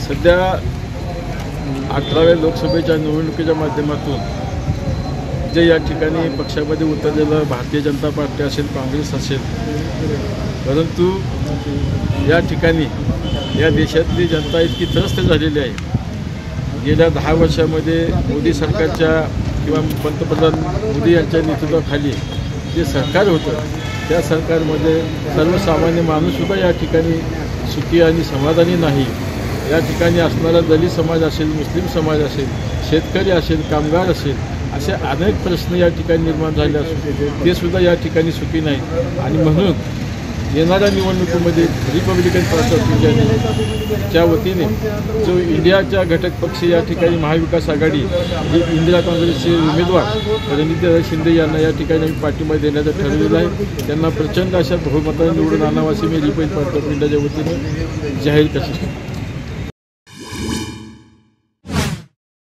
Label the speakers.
Speaker 1: सध्या 18व्या लोकसभेच्या निवडणुकीच्या माध्यमातून जे या ठिकाणी पक्षामध्ये उतरलेलं भारतीय जनता पार्टी असेल, काँग्रेस असेल, परंतु या ठिकाणी या देशातली जनता इतकी त्रस्त झालेली आहे। गेल्या 10 वर्षामध्ये मोदी सरकारच्या किंवा पंतप्रधान मोदी यांच्या नेतृत्वाखाली जे सरकार होतं त्या सरकारमध्ये सर्वसामान्य माणूससुद्धा या ठिकाणी सुखी आणि समाधानी नाही। या ठिकाणी असणारा दलित समाज असेल, मुस्लिम समाज असेल, शेतकरी असेल, कामगार असेल, असे अनेक प्रश्न या ठिकाणी निर्माण झाले असून ते सुद्धा या ठिकाणी सुखी नाहीत। आणि म्हणून येणाऱ्या निवडणुकीमध्ये रिपब्लिकन पार्टी ऑफ इंडियाच्या वतीने जो इंडियाच्या घटक पक्ष या ठिकाणी महाविकास आघाडी जी इंदिरा काँग्रेसचे उमेदवार रणजितदादा शिंदे यांना या ठिकाणी पाठिंबा देण्याचं ठरवलेलं आहे। त्यांना प्रचंड अशा बहुमताने निवडून आणावं असे मी रिपब्लिकन पार्टी ऑफ इंडियाच्या वतीने जाहीर करतो।